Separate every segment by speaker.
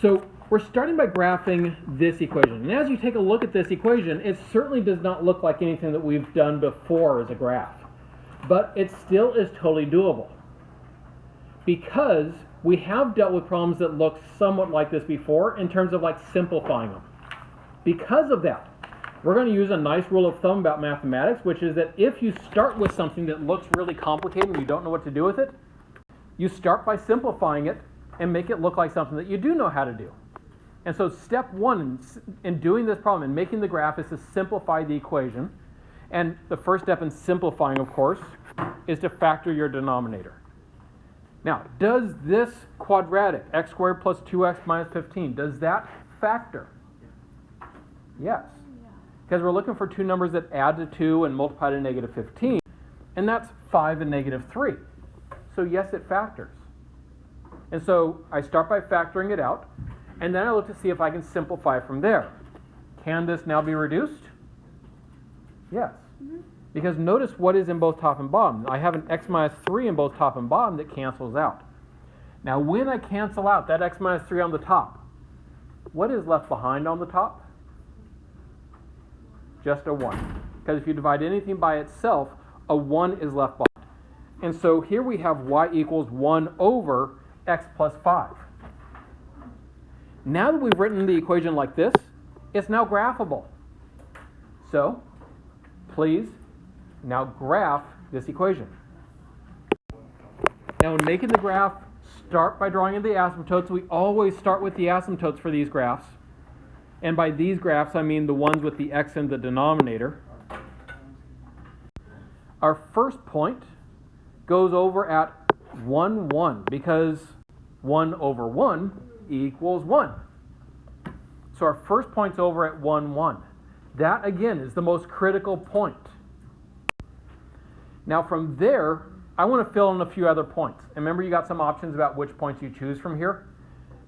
Speaker 1: So we're starting by graphing this equation. And as you take a look at this equation, it certainly does not look like anything that we've done before as a graph. But it still is totally doable, because we have dealt with problems that look somewhat like this before in terms of like simplifying them. Because of that, we're going to use a nice rule of thumb about mathematics, which is that if you start with something that looks really complicated and you don't know what to do with it, you start by simplifying it and make it look like something that you do know how to do. And so step one in doing this problem and making the graph is to simplify the equation. And the first step in simplifying, of course, is to factor your denominator. Now, does this quadratic, x squared plus 2x minus 15, does that factor? Yes. Because we're looking for two numbers that add to 2 and multiply to negative 15. And that's 5 and negative 3. So yes, it factors. And so I start by factoring it out. And then I look to see if I can simplify from there. Can this now be reduced? Yes. Because notice what is in both top and bottom. I have an x minus 3 in both top and bottom that cancels out. Now when I cancel out that x minus 3 on the top, what is left behind on the top? Just a 1. Because if you divide anything by itself, a 1 is left behind. And so here we have y equals 1 over x plus 5. Now that we've written the equation like this, it's now graphable. So please now graph this equation. Now in making the graph, start by drawing in the asymptotes. We always start with the asymptotes for these graphs. And by these graphs, I mean the ones with the x in the denominator. Our first point goes over at 1, 1, because 1 over 1 equals 1. So our first point's over at 1, 1. That, again, is the most critical point. Now from there, I want to fill in a few other points. And remember, you got some options about which points you choose from here.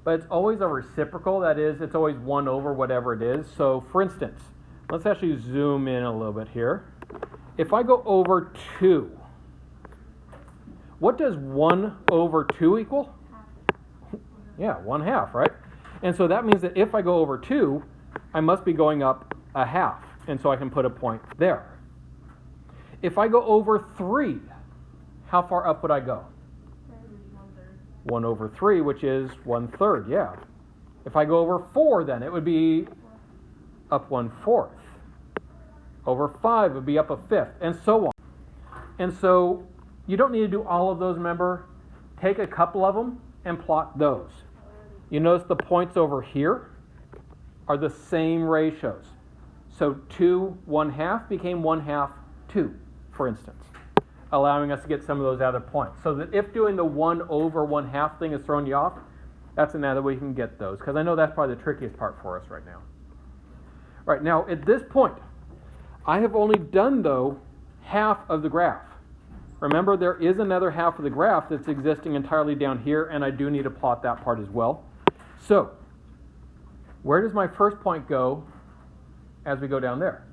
Speaker 1: But it's always a reciprocal. That is, it's always 1 over whatever it is. So for instance, let's actually zoom in a little bit here. If I go over 2, what does 1 over 2 equal? Yeah, 1/2, right? And so that means that if I go over 2, I must be going up a half. And so I can put a point there. If I go over 3, how far up would I go? 1 over 3, which is 1/3, yeah. If I go over 4, then it would be up 1/4. Over 5 would be up a 1/5, and so on. And so you don't need to do all of those, remember. Take a couple of them and plot those. You notice the points over here are the same ratios. So 2 1/2 became 1/2 2, for instance, allowing us to get some of those other points. So that if doing the 1 over 1/2 thing is throwing you off, that's another way you can get those, because I know that's probably the trickiest part for us right now. All right, now at this point, I have only done, though, half of the graph. Remember, there is another half of the graph that's existing entirely down here, and I do need to plot that part as well. So, where does my first point go as we go down there?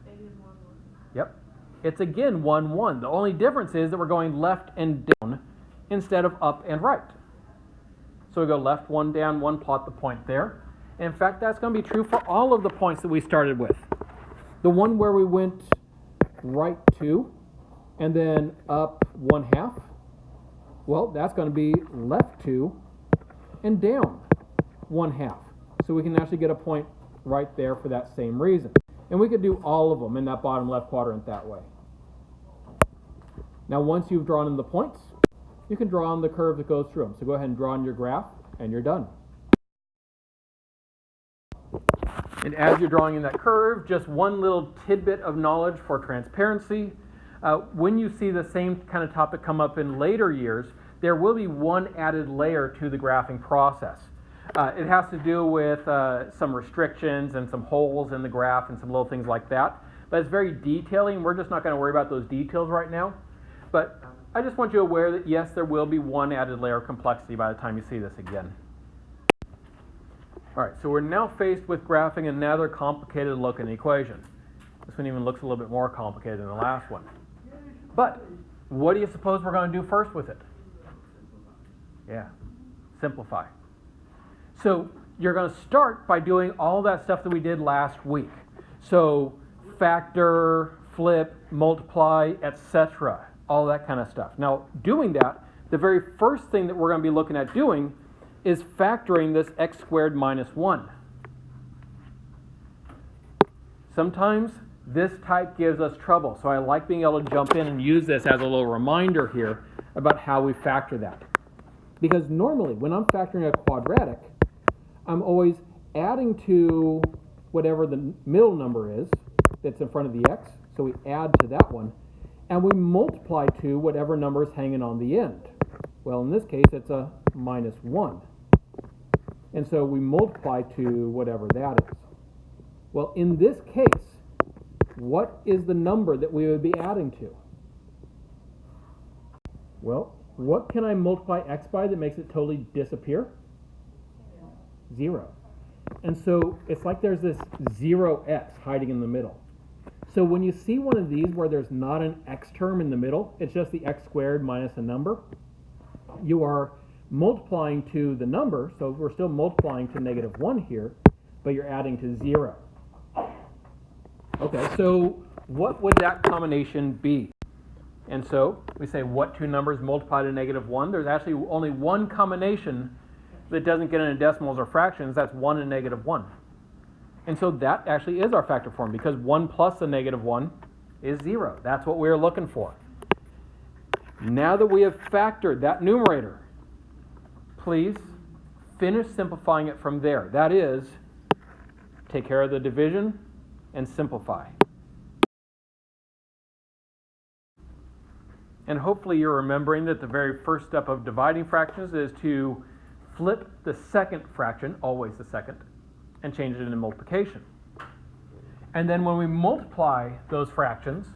Speaker 1: Yep. It's again 1, 1. The only difference is that we're going left and down instead of up and right. So we go left 1, down 1, plot the point there. And in fact, that's going to be true for all of the points that we started with. The one where we went right 2 and then up 1/2, well, that's going to be left 2 and down 1/2. So we can actually get a point right there for that same reason. And we could do all of them in that bottom left quadrant that way. Now once you've drawn in the points, you can draw on the curve that goes through them. So go ahead and draw on your graph, and you're done. And as you're drawing in that curve, just one little tidbit of knowledge for transparency. When you see the same kind of topic come up in later years, there will be one added layer to the graphing process. It has to do with some restrictions and some holes in the graph and some little things like that. But it's very detailing. We're just not going to worry about those details right now. But I just want you aware that, yes, there will be one added layer of complexity by the time you see this again. All right, so we're now faced with graphing another complicated looking equation. This one even looks a little bit more complicated than the last one. But what do you suppose we're going to do first with it? Yeah, simplify. So you're going to start by doing all that stuff that we did last week. So factor, flip, multiply, etc. All that kind of stuff. Now, doing that, the very first thing that we're going to be looking at doing is factoring this x squared minus 1. Sometimes this type gives us trouble, so I like being able to jump in and use this as a little reminder here about how we factor that. Because normally, when I'm factoring a quadratic, I'm always adding to whatever the middle number is that's in front of the x, so we add to that one, and we multiply to whatever number is hanging on the end. Well, in this case, it's a minus 1. And so we multiply to whatever that is. Well, in this case, what is the number that we would be adding to? Well, what can I multiply x by that makes it totally disappear? 0. And so it's like there's this 0x hiding in the middle. So when you see one of these where there's not an x term in the middle, it's just the x squared minus a number, you are multiplying to the number, so we're still multiplying to negative 1 here, but you're adding to 0. Okay, so what would that combination be? And so we say what two numbers multiply to negative 1? There's actually only one combination that doesn't get into decimals or fractions. That's 1 and negative 1. And so that actually is our factor form, because 1 plus the negative 1 is 0. That's what we're looking for. Now that we have factored that numerator, please finish simplifying it from there. That is, take care of the division and simplify. And hopefully you're remembering that the very first step of dividing fractions is to flip the second fraction, always the second, and change it into multiplication. And then when we multiply those fractions,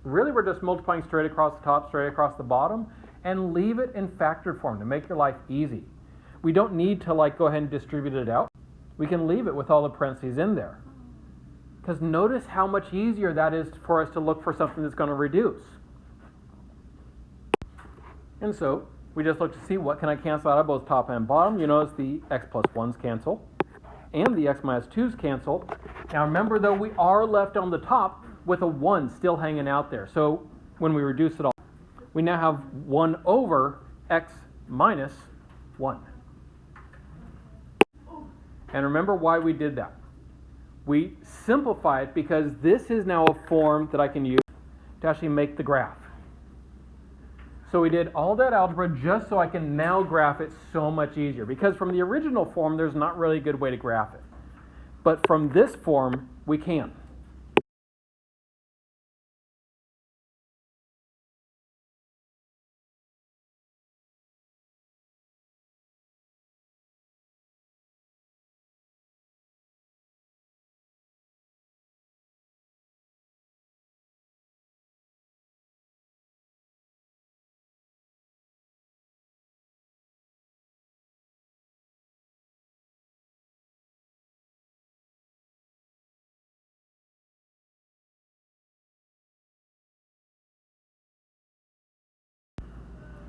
Speaker 1: really we're just multiplying straight across the top, straight across the bottom, and leave it in factored form to make your life easy. We don't need to go ahead and distribute it out. We can leave it with all the parentheses in there. Because notice how much easier that is for us to look for something that's going to reduce. And so we just look to see what can I cancel out of both top and bottom. You notice the x plus 1's cancel and the x minus 2's cancel. Now remember though, we are left on the top with a 1 still hanging out there. So when we reduce it all, we now have 1 over x minus 1. And remember why we did that. We simplify it because this is now a form that I can use to actually make the graph. So we did all that algebra just so I can now graph it so much easier. Because from the original form, there's not really a good way to graph it. But from this form, we can.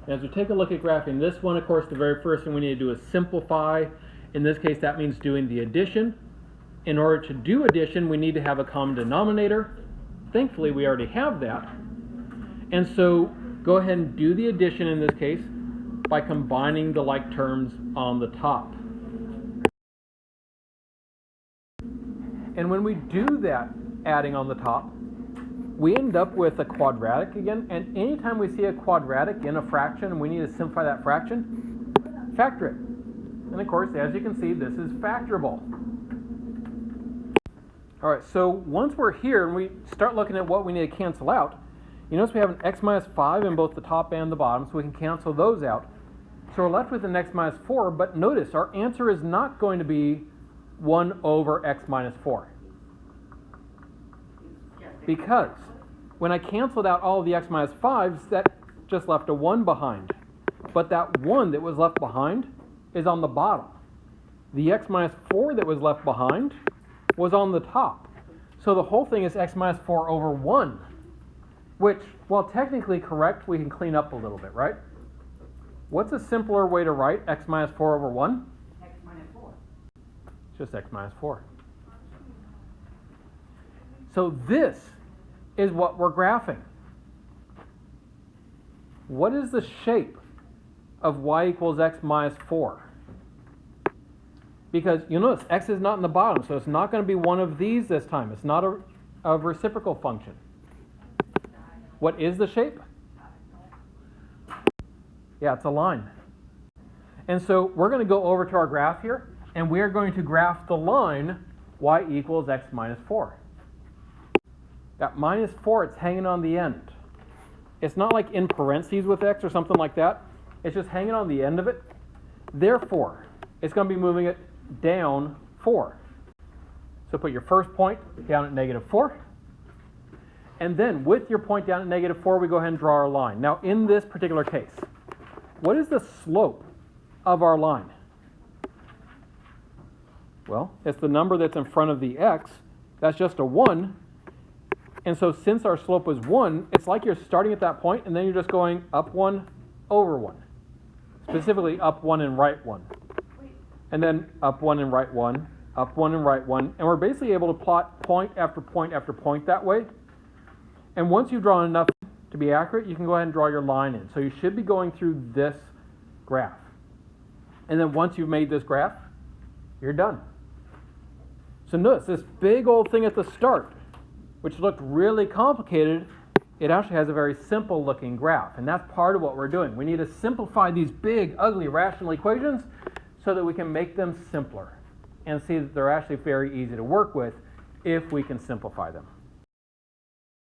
Speaker 1: As we take a look at graphing this one, of course, the very first thing we need to do is simplify. In this case, that means doing the addition. In order to do addition, we need to have a common denominator. Thankfully, we already have that. And so go ahead and do the addition in this case by combining the like terms on the top. And when we do that adding on the top, we end up with a quadratic again, and anytime we see a quadratic in a fraction and we need to simplify that fraction, factor it. And of course, as you can see, this is factorable. All right, so once we're here and we start looking at what we need to cancel out, you notice we have an x minus 5 in both the top and the bottom, so we can cancel those out. So we're left with an x minus 4, but notice our answer is not going to be 1 over x minus 4. Because when I canceled out all of the x minus 5s, that just left a 1 behind. But that 1 that was left behind is on the bottom. The x minus 4 that was left behind was on the top. So the whole thing is x minus 4 over 1, which, while technically correct, we can clean up a little bit, right? What's a simpler way to write x minus 4 over 1?
Speaker 2: X minus 4.
Speaker 1: just x minus 4. So this is what we're graphing. What is the shape of y equals x minus 4? Because you notice x is not in the bottom, so it's not going to be one of these this time. It's not a reciprocal function. What is the shape? Yeah, it's a line. And so we're going to go over to our graph here, and we are going to graph the line y equals x minus 4. That minus 4, it's hanging on the end. It's not like in parentheses with x or something like that. It's just hanging on the end of it. Therefore, it's going to be moving it down 4. So put your first point down at negative 4. And then with your point down at negative 4, we go ahead and draw our line. Now, in this particular case, what is the slope of our line? Well, it's the number that's in front of the x. That's just a 1. And so since our slope was 1, it's like you're starting at that point, and then you're just going up 1, over 1. Specifically, up 1 and right 1. And then up 1 and right 1, up 1 and right 1. And we're basically able to plot point after point after point that way. And once you've drawn enough to be accurate, you can go ahead and draw your line in. So you should be going through this graph. And then once you've made this graph, you're done. So notice this big old thing at the start, which looked really complicated, it actually has a very simple looking graph. And that's part of what we're doing. We need to simplify these big, ugly rational equations so that we can make them simpler and see that they're actually very easy to work with if we can simplify them.